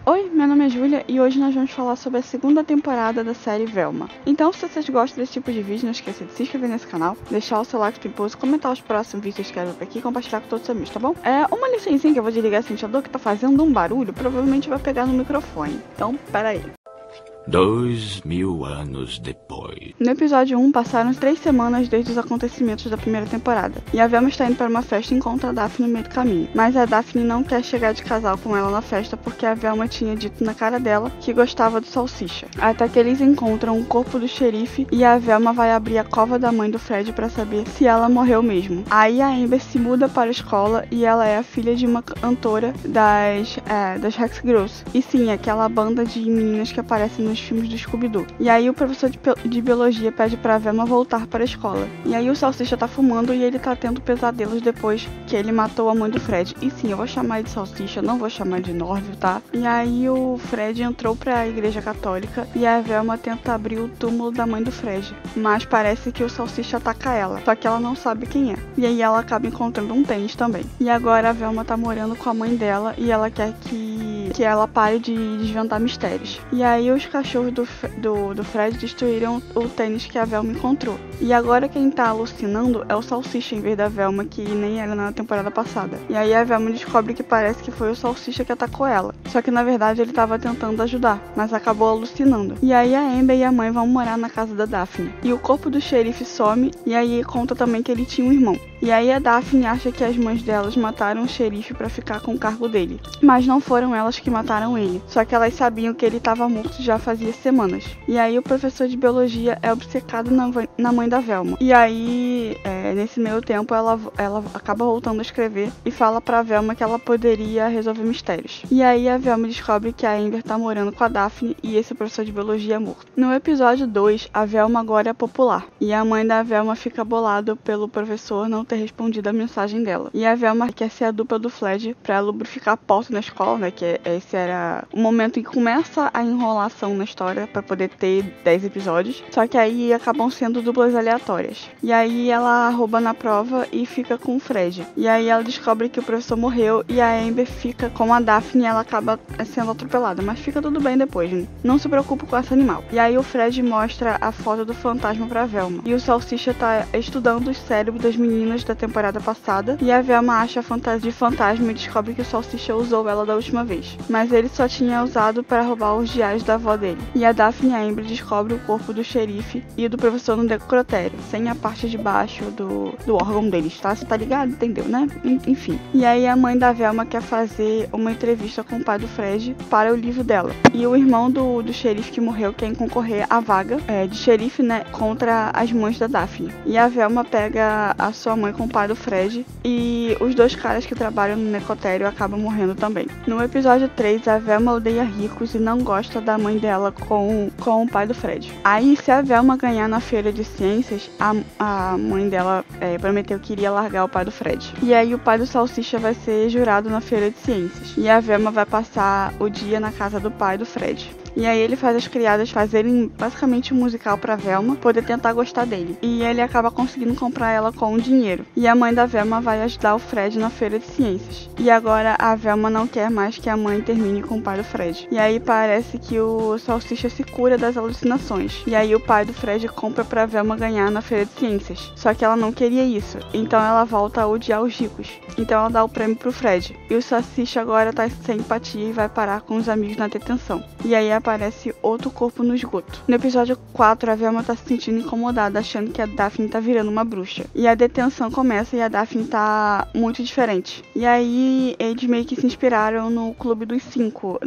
Oi, meu nome é Júlia e hoje nós vamos falar sobre a segunda temporada da série Velma. Então, se vocês gostam desse tipo de vídeo, não esqueça de se inscrever nesse canal, deixar o seu like pimposo, comentar os próximos vídeos que vocês querem ver aqui e compartilhar com todos os amigos, tá bom? Uma licencinha que eu vou desligar esse ventilador que tá fazendo um barulho, provavelmente vai pegar no microfone. Então, pera aí. 2000 anos depois. No episódio 1, passaram 3 semanas desde os acontecimentos da primeira temporada, e a Velma está indo para uma festa e encontra a Daphne no meio do caminho. Mas a Daphne não quer chegar de casal com ela na festa porque a Velma tinha dito na cara dela que gostava do Salsicha. Até que eles encontram o corpo do xerife e a Velma vai abrir a cova da mãe do Fred para saber se ela morreu mesmo. Aí a Amber se muda para a escola e ela é a filha de uma cantora das Hex Girls. E sim, aquela banda de meninas que aparecem nos filmes do Scooby-Doo. E aí o professor de biologia pede pra Velma voltar para a escola. E aí o Salsicha tá fumando e ele tá tendo pesadelos depois que ele matou a mãe do Fred. E sim, eu vou chamar ele de Salsicha, não vou chamar de Norville, tá? E aí o Fred entrou pra igreja católica e a Velma tenta abrir o túmulo da mãe do Fred. Mas parece que o Salsicha ataca ela, só que ela não sabe quem é. E aí ela acaba encontrando um tênis também. E agora a Velma tá morando com a mãe dela e ela quer que ela pare de desvendar mistérios. E aí os cachorros do Fred destruíram o tênis que a Velma encontrou. E agora quem tá alucinando é o Salsicha em vez da Velma, que nem era na temporada passada. E aí a Velma descobre que parece que foi o Salsicha que atacou ela. Só que na verdade ele tava tentando ajudar, mas acabou alucinando. E aí a Amber e a mãe vão morar na casa da Daphne. E o corpo do xerife some e aí conta também que ele tinha um irmão. E aí a Daphne acha que as mães delas mataram o xerife pra ficar com o cargo dele. Mas não foram elas que mataram ele. Só que elas sabiam que ele estava morto já fazia semanas. E aí o professor de biologia é obcecado na mãe da Velma. E aí, nesse meio tempo, ela acaba voltando a escrever e fala pra Velma que ela poderia resolver mistérios. E aí a Velma descobre que a Amber tá morando com a Daphne e esse professor de biologia é morto. No episódio 2, a Velma agora é popular. E a mãe da Velma fica bolada pelo professor não ter respondido a mensagem dela. E a Velma quer ser a dupla do Fred pra lubrificar a porta na escola, né? Que esse era o momento em que começa a enrolação na história pra poder ter 10 episódios. Só que aí acabam sendo duplas aleatórias. E aí ela rouba na prova e fica com o Fred. E aí ela descobre que o professor morreu e a Amber fica com a Daphne e ela acaba sendo atropelada. Mas fica tudo bem depois, né? Não se preocupe com esse animal. E aí o Fred mostra a foto do fantasma pra Velma. E o Salsicha tá estudando os cérebros das meninas da temporada passada. E a Velma acha a fantasia de fantasma e descobre que o Salsicha usou ela da última vez. Mas ele só tinha usado para roubar os diários da avó dele. E a Daphne e a Amber descobrem o corpo do xerife e do professor no necrotério, sem a parte de baixo do órgão deles, tá? Você tá ligado? Entendeu, né? Enfim. E aí a mãe da Velma quer fazer uma entrevista com o pai do Fred para o livro dela. E o irmão do xerife que morreu quer concorrer à vaga de xerife, né? Contra as mães da Daphne. E a Velma pega a sua mãe com o pai do Fred e os dois caras que trabalham no necrotério acabam morrendo também. No episódio 3, a Velma odeia ricos e não gosta da mãe dela com o pai do Fred. Aí, se a Velma ganhar na feira de ciências, a mãe dela prometeu que iria largar o pai do Fred. E aí, o pai do Salsicha vai ser jurado na feira de ciências. E a Velma vai passar o dia na casa do pai do Fred. E aí ele faz as criadas fazerem basicamente um musical pra Velma poder tentar gostar dele. E ele acaba conseguindo comprar ela com o dinheiro. E a mãe da Velma vai ajudar o Fred na feira de ciências. E agora a Velma não quer mais que a mãe termine com o pai do Fred. E aí parece que o Salsicha se cura das alucinações. E aí o pai do Fred compra pra Velma ganhar na feira de ciências. Só que ela não queria isso. Então ela volta a odiar os ricos. Então ela dá o prêmio pro Fred. E o Salsicha agora tá sem empatia e vai parar com os amigos na detenção. E aí aparece outro corpo no esgoto. No episódio 4, a Velma tá se sentindo incomodada, achando que a Daphne tá virando uma bruxa. E a detenção começa e a Daphne tá muito diferente. E aí eles meio que se inspiraram no Clube dos 5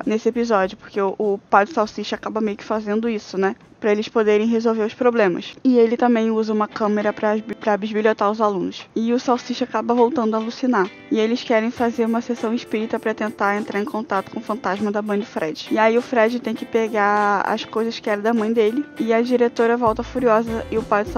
nesse episódio, porque o pai do Salsicha acaba meio que fazendo isso, né? Pra eles poderem resolver os problemas. E ele também usa uma câmera pra bisbilhotar os alunos. E o Salsicha acaba voltando a alucinar. E eles querem fazer uma sessão espírita pra tentar entrar em contato com o fantasma da mãe do Fred. E aí o Fred tem que pegar as coisas que eram da mãe dele. E a diretora volta furiosa e o pai do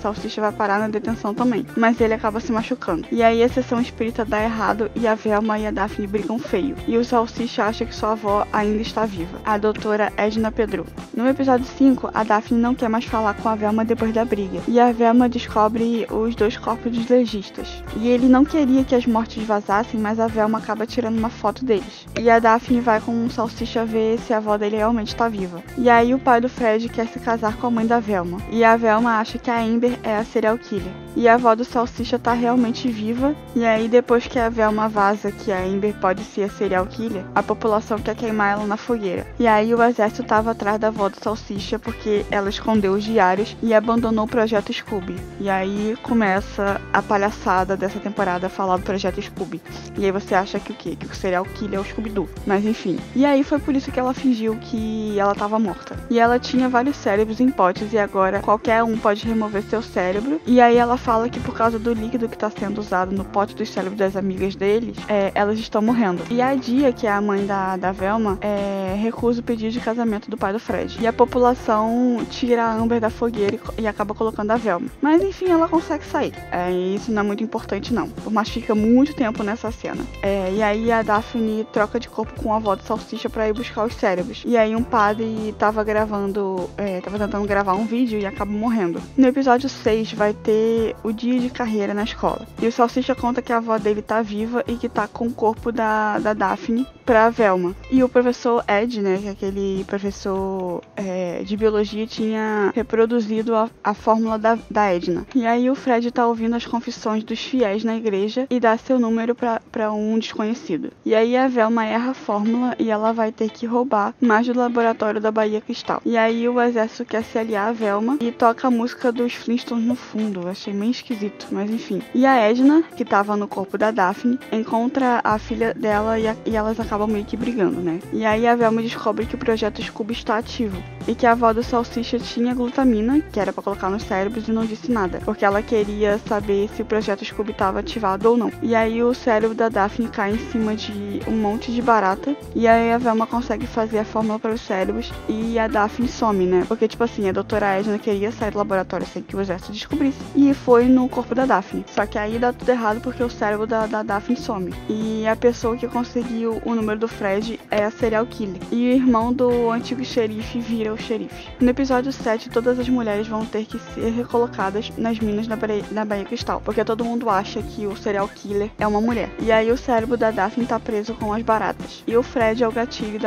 Salsicha vai parar na detenção também. Mas ele acaba se machucando. E aí a sessão espírita dá errado e a Velma e a Daphne brigam feio. E o Salsicha acha que sua avó ainda está viva, a doutora Edna Pedro. No episódio 5, 5, a Daphne não quer mais falar com a Velma depois da briga. E a Velma descobre os 2 corpos dos legistas. E ele não queria que as mortes vazassem, mas a Velma acaba tirando uma foto deles. E a Daphne vai com o Salsicha ver se a avó dele realmente tá viva. E aí o pai do Fred quer se casar com a mãe da Velma. E a Velma acha que a Amber é a serial killer. E a avó do Salsicha tá realmente viva. E aí depois que a Velma vaza que a Amber pode ser a serial killer, a população quer queimar ela na fogueira. E aí o exército tava atrás da avó do Salsicha porque ela escondeu os diários e abandonou o projeto Scooby. E aí começa a palhaçada dessa temporada a falar do projeto Scooby. E aí você acha que o quê? Que o serial killer é o Scooby-Doo. Mas enfim. E aí foi por isso que ela fingiu que ela tava morta. E ela tinha vários cérebros em potes e agora qualquer um pode remover seu cérebro. E aí ela fala que por causa do líquido que tá sendo usado no pote dos cérebros das amigas deles, elas estão morrendo. E a Dia, que é a mãe da Velma, recusa o pedido de casamento do pai do Fred. E a população tira a Amber da fogueira e acaba colocando a Velma. Mas enfim, ela consegue sair. E isso não é muito importante não. Por mais que fica muito tempo nessa cena. E aí a Daphne troca de corpo com a avó do Salsicha pra ir buscar os cérebros. E aí um padre tava tentando gravar um vídeo e acaba morrendo. No episódio 6 vai ter o dia de carreira na escola. E o Salsicha conta que a avó dele tá viva e que tá com o corpo da Daphne pra Velma. E o professor Ed, né, que é aquele professor de biologia, tinha reproduzido a fórmula da Edna. E aí o Fred tá ouvindo as confissões dos fiéis na igreja e dá seu número pra um desconhecido. E aí a Velma erra a fórmula e ela vai ter que roubar mais do laboratório da Bahia Cristal. E aí o exército quer se aliar a Velma e toca a música dos Flintstones no fundo. Eu achei meio esquisito, mas enfim. E a Edna, que tava no corpo da Daphne, encontra a filha dela e elas acabam meio que brigando, né? E aí a Velma descobre que o projeto Scooby está ativo e que a avó do Salsicha tinha glutamina, que era pra colocar nos cérebros, e não disse nada, porque ela queria saber se o projeto Scooby estava ativado ou não. E aí o cérebro da Daphne cai em cima de um monte de barata, e aí a Velma consegue fazer a fórmula para os cérebros e a Daphne some, né? Porque, tipo assim, a doutora Edna queria sair do laboratório sem que o exército descobrisse, e foi no corpo da Daphne. Só que aí dá tudo errado porque o cérebro da Daphne some. E a pessoa que conseguiu o número do Fred é a serial killer. E o irmão do antigo xerife vira o xerife. No episódio 7, todas as mulheres vão ter que ser recolocadas nas minas da Bahia Cristal, porque todo mundo acha que o serial killer é uma mulher. E aí o cérebro da Daphne tá preso com as baratas. E o Fred é o gatilho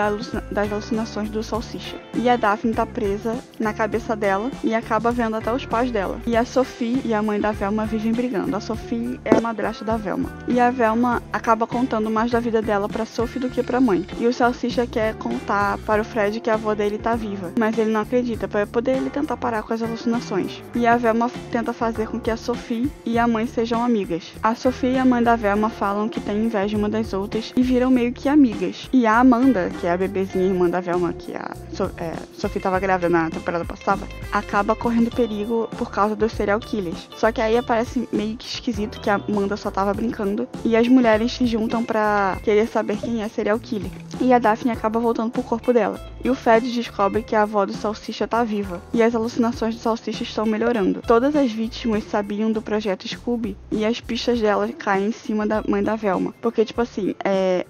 das alucinações do Salsicha. E a Daphne tá presa na cabeça dela e acaba vendo até os pais dela. E a Sophie e a mãe da Velma vivem brigando. A Sophie é a madrasta da Velma. E a Velma acaba contando mais da vida dela pra Sophie do que pra mãe. E o Salsicha quer contar para o Fred que a avó dele tá viva, mas ele não acredita, para poder ele tentar parar com as alucinações. E a Velma tenta fazer com que a Sophie e a mãe sejam amigas. A Sophie e a mãe da Velma falam que tem inveja uma das outras e viram meio que amigas. E a Amanda, que é a bebezinha irmã da Velma, que a Sophie tava grávida na temporada passada, acaba correndo perigo por causa dos serial killers. Só que aí parece meio que esquisito que a Amanda só tava brincando e as mulheres se juntam pra querer saber quem é serial killer. E a Daphne acaba voltando pro corpo dela. E o Fred descobre que a avó do Salsicha tá viva. E as alucinações do Salsicha estão melhorando. Todas as vítimas sabiam do projeto Scooby. E as pistas dela caem em cima da mãe da Velma. Porque, tipo assim,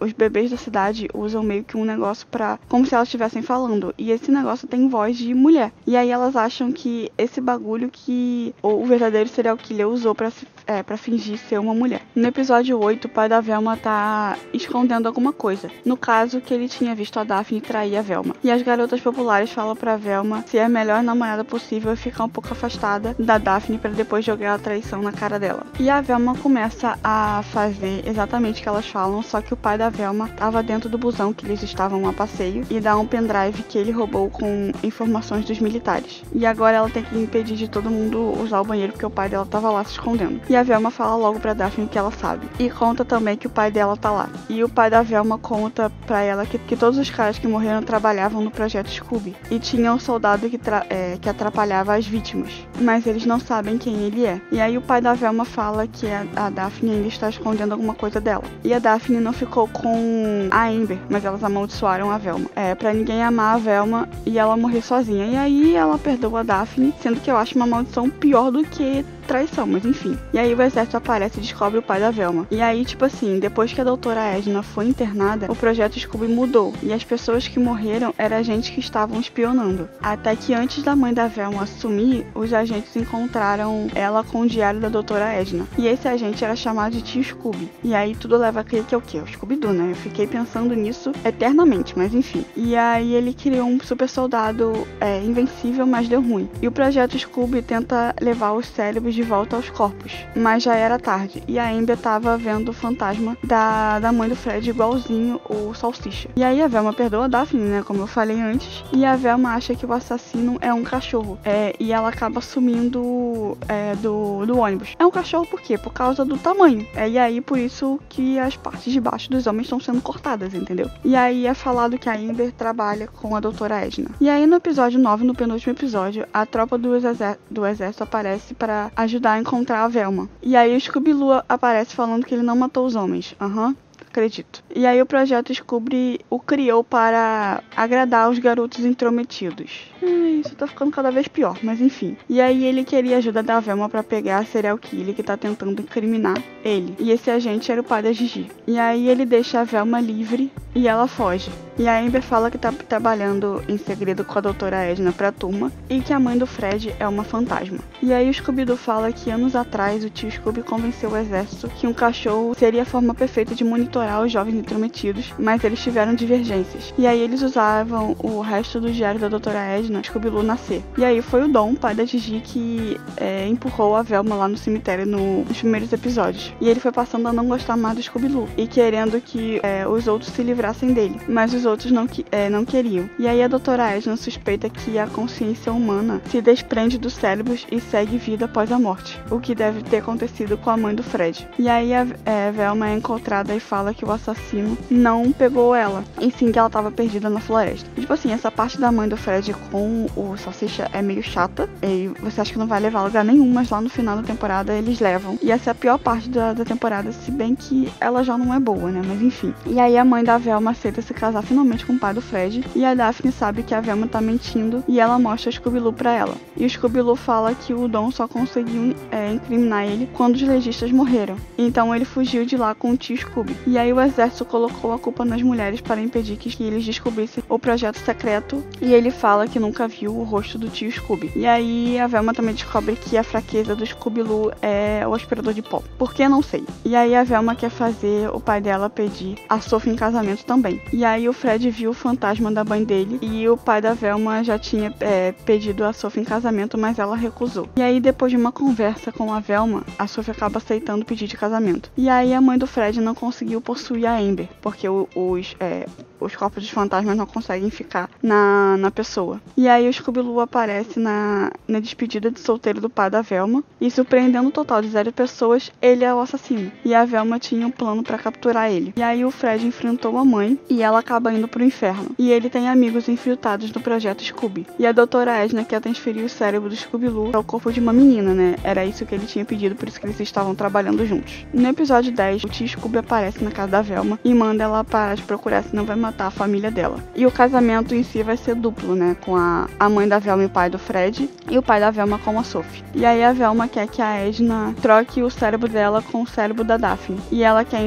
os bebês da cidade usam meio que um negócio como se elas estivessem falando. E esse negócio tem voz de mulher. E aí elas acham que esse bagulho que o verdadeiro serial killer usou pra fingir ser uma mulher. No episódio 8, o pai da Velma tá escondendo alguma coisa. No caso, que ele tinha visto a Daphne trair a Velma. E as garotas populares falam pra Velma ser a melhor namorada possível e ficar um pouco afastada da Daphne pra depois jogar a traição na cara dela. E a Velma começa a fazer exatamente o que elas falam, só que o pai da Velma tava dentro do busão que eles estavam a passeio e dá um pendrive que ele roubou com informações dos militares. E agora ela tem que impedir de todo mundo usar o banheiro porque o pai dela tava lá se escondendo. E a Velma fala logo pra Daphne o que ela sabe. E conta também que o pai dela tá lá. E o pai da Velma conta pra ela que todos os caras que morreram trabalhavam no projeto Scooby. E tinha um soldado que atrapalhava as vítimas. Mas eles não sabem quem ele é. E aí o pai da Velma fala que a Daphne ainda está escondendo alguma coisa dela. E a Daphne não ficou com a Amber, mas elas amaldiçoaram a Velma. Pra ninguém amar a Velma e ela morrer sozinha. E aí ela perdoa a Daphne, sendo que eu acho uma maldição pior do que traição, mas enfim. E aí o exército aparece e descobre o pai da Velma. E aí, tipo assim, depois que a doutora Edna foi internada, o projeto Scooby mudou. E as pessoas que morreram eram gente que estavam espionando. Até que antes da mãe da Velma sumir, os agentes encontraram ela com o diário da doutora Edna. E esse agente era chamado de Tio Scooby. E aí tudo leva a crer que é o quê? O Scooby-Doo, né? Eu fiquei pensando nisso eternamente, mas enfim. E aí ele criou um super soldado invencível, mas deu ruim. E o projeto Scooby tenta levar os cérebros de volta aos corpos. Mas já era tarde. E a Amber tava vendo o fantasma da mãe do Fred igualzinho o Salsicha. E aí a Velma perdoa a Daphne, né? Como eu falei antes. E a Velma acha que o assassino é um cachorro. E ela acaba sumindo do ônibus. É um cachorro por quê? Por causa do tamanho. E aí por isso que as partes de baixo dos homens estão sendo cortadas, entendeu? E aí é falado que a Amber trabalha com a doutora Edna. E aí no episódio 9, no penúltimo episódio, a tropa do exército aparece para ajudar a encontrar a Velma. E aí o Scooby-Doo aparece falando que ele não matou os homens. Acredito. E aí o projeto Scooby o criou para agradar os garotos intrometidos. Isso tá ficando cada vez pior, mas enfim. E aí ele queria a ajuda da Velma para pegar a serial killer que tá tentando incriminar ele. E esse agente era o pai da Gigi. E aí ele deixa a Velma livre e ela foge. E a Amber fala que tá trabalhando em segredo com a doutora Edna pra turma e que a mãe do Fred é uma fantasma. E aí o Scooby-Doo fala que anos atrás o tio Scooby convenceu o exército que um cachorro seria a forma perfeita de monitorar os jovens intrometidos, mas eles tiveram divergências. E aí eles usavam o resto do diário da doutora Edna, Scooby-Doo nascer. E aí foi o Dom, pai da Gigi, que empurrou a Velma lá no cemitério nos primeiros episódios. E ele foi passando a não gostar mais do Scooby-Doo e querendo que os outros se livrassem dele. Mas os outros não queriam. E aí a doutora Edna suspeita que a consciência humana se desprende dos cérebros e segue vida após a morte, o que deve ter acontecido com a mãe do Fred. E aí a Velma é encontrada e fala que o assassino não pegou ela, e sim que ela estava perdida na floresta. E, tipo assim, essa parte da mãe do Fred com o Salsicha é meio chata, e você acha que não vai levar a lugar nenhum, mas lá no final da temporada eles levam. E essa é a pior parte da temporada, se bem que ela já não é boa, né? Mas enfim. E aí a mãe da Velma aceita se casar finalmente com o pai do Fred, e a Daphne sabe que a Velma tá mentindo, e ela mostra o Scooby-Doo pra ela. E o Scooby-Doo fala que o Dom só conseguiu incriminar ele quando os legistas morreram. Então ele fugiu de lá com o tio Scooby. E aí o exército colocou a culpa nas mulheres para impedir que eles descobrissem o projeto secreto, e ele fala que nunca viu o rosto do tio Scooby. E aí a Velma também descobre que a fraqueza do Scooby-Doo é o aspirador de pó. Por que? Não sei. E aí a Velma quer fazer o pai dela pedir a Sophie em casamento também. E aí o Fred viu o fantasma da mãe dele, e o pai da Velma já tinha pedido a Sophie em casamento, mas ela recusou. E aí depois de uma conversa com a Velma, a Sophie acaba aceitando o pedido de casamento. E aí a mãe do Fred não conseguiu possuir a Amber, porque os corpos dos fantasmas não conseguem ficar na pessoa. E aí o Scooby-Doo aparece na despedida de solteiro do pai da Velma, e surpreendendo o total de 0 pessoas, ele é o assassino. E a Velma tinha um plano para capturar ele. E aí o Fred enfrentou a mãe, e ela acaba indo pro inferno. E ele tem amigos infiltrados no projeto Scooby. E a doutora Edna quer transferir o cérebro do Scooby-Doo ao corpo de uma menina, né? Era isso que ele tinha pedido, por isso que eles estavam trabalhando juntos. No episódio 10, o tio Scooby aparece na casa da Velma e manda ela parar de procurar, senão vai matar a família dela. E o casamento em si vai ser duplo, né? Com a mãe da Velma e o pai do Fred, e o pai da Velma com a Sophie. E aí a Velma quer que a Edna troque o cérebro dela com o cérebro da Daphne. E ela quer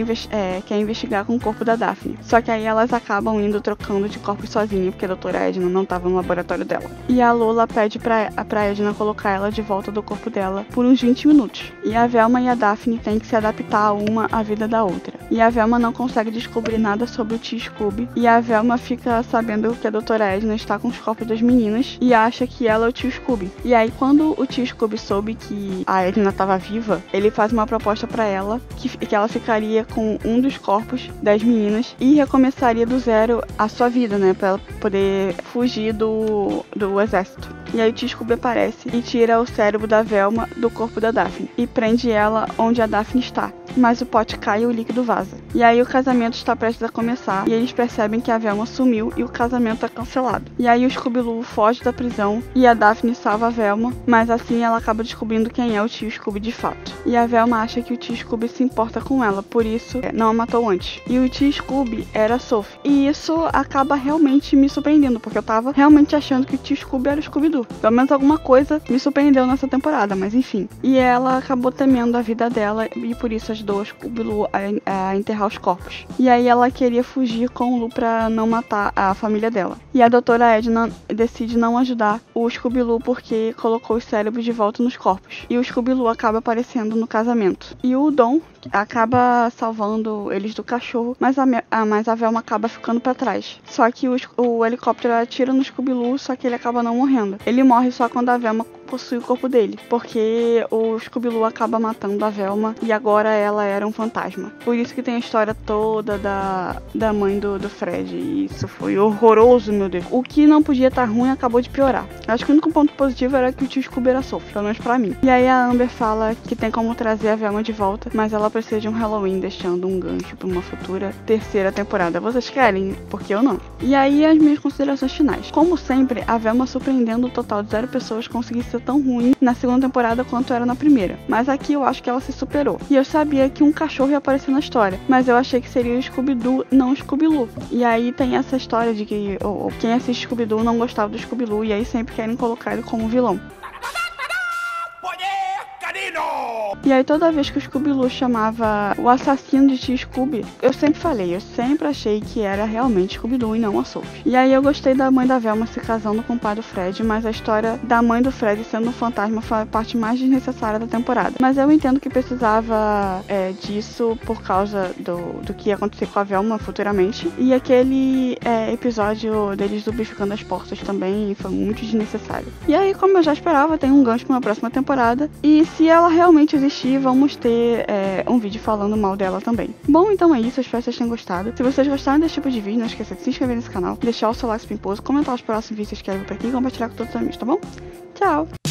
investigar com o corpo da Daphne. Só que aí elas acabam indo trocando de corpos sozinha, porque a doutora Edna não estava no laboratório dela. E a Lola pede pra Edna colocar ela de volta do corpo dela por uns 20 minutos. E a Velma e a Daphne têm que se adaptar uma à vida da outra. E a Velma não consegue descobrir nada sobre o tio Scooby. E a Velma fica sabendo que a doutora Edna está com os corpos das meninas e acha que ela é o tio Scooby. E aí quando o tio Scooby soube que a Edna estava viva, ele faz uma proposta pra ela que ela ficaria com um dos corpos das meninas e recomeçaria do zero a sua vida, né? Pra ela poder fugir do exército. E aí o tio Scooby aparece e tira o cérebro da Velma do corpo da Daphne e prende ela onde a Daphne está. Mas o pote cai e o líquido vaza. E aí o casamento está prestes a começar e eles percebem que a Velma sumiu e o casamento é cancelado. E aí o Scooby-Doo foge da prisão e a Daphne salva a Velma, mas assim ela acaba descobrindo quem é o tio Scooby de fato. E a Velma acha que o tio Scooby se importa com ela, por isso não a matou antes. E o tio Scooby era a Sophie. E isso acaba realmente me surpreendendo, porque eu tava realmente achando que o tio Scooby era o Scooby-Doo. Pelo menos alguma coisa me surpreendeu nessa temporada, mas enfim. E ela acabou temendo a vida dela e por isso ajudou o Scooby-Doo a enterrar os corpos. E aí ela queria fugir com o Lou pra não matar a família dela. E a doutora Edna decide não ajudar o Scooby-Doo porque colocou os cérebros de volta nos corpos. E o Scooby-Doo acaba aparecendo no casamento. E o Dom acaba salvando eles do cachorro, mas a Velma acaba ficando pra trás. Só que o helicóptero atira no Scooby-Doo, só que ele acaba não morrendo. Ele morre só quando a Velma possui o corpo dele, porque o Scooby-Doo acaba matando a Velma e agora ela era um fantasma. Por isso que tem a história toda da mãe do Fred, e isso foi horroroso, meu Deus. O que não podia estar ruim acabou de piorar. Acho que o único ponto positivo era que o tio Scooby era Sophie, pelo menos pra mim. E aí a Amber fala que tem como trazer a Velma de volta, mas ela precisa de um Halloween, deixando um gancho pra uma futura terceira temporada. Vocês querem? Porque eu não. E aí as minhas considerações finais. Como sempre, a Velma surpreendendo o total de 0 pessoas conseguir ser tão ruim na segunda temporada quanto era na primeira. Mas aqui eu acho que ela se superou. E eu sabia que um cachorro ia aparecer na história, mas eu achei que seria o Scooby-Doo, não o Scooby-Loo. E aí tem essa história de que quem assiste Scooby-Doo não gostava do Scooby-Doo e aí sempre querem colocar ele como vilão. E aí toda vez que o Scooby-Doo chamava o assassino de tio Scooby, eu sempre achei que era realmente Scooby-Doo e não a Sophie. E aí eu gostei da mãe da Velma se casando com o pai do Fred, mas a história da mãe do Fred sendo um fantasma foi a parte mais desnecessária da temporada. Mas eu entendo que precisava disso por causa do que ia acontecer com a Velma futuramente. E aquele episódio deles lubrificando as portas também foi muito desnecessário. E aí, como eu já esperava, tem um gancho para uma próxima temporada. E se ela realmente existir, vamos ter um vídeo falando mal dela também. Bom, então é isso, espero que vocês tenham gostado. Se vocês gostaram desse tipo de vídeo, não esqueça de se inscrever nesse canal, deixar o seu like pimposo, comentar os próximos vídeos que vocês querem ver por aqui e compartilhar com todos os amigos, tá bom? Tchau!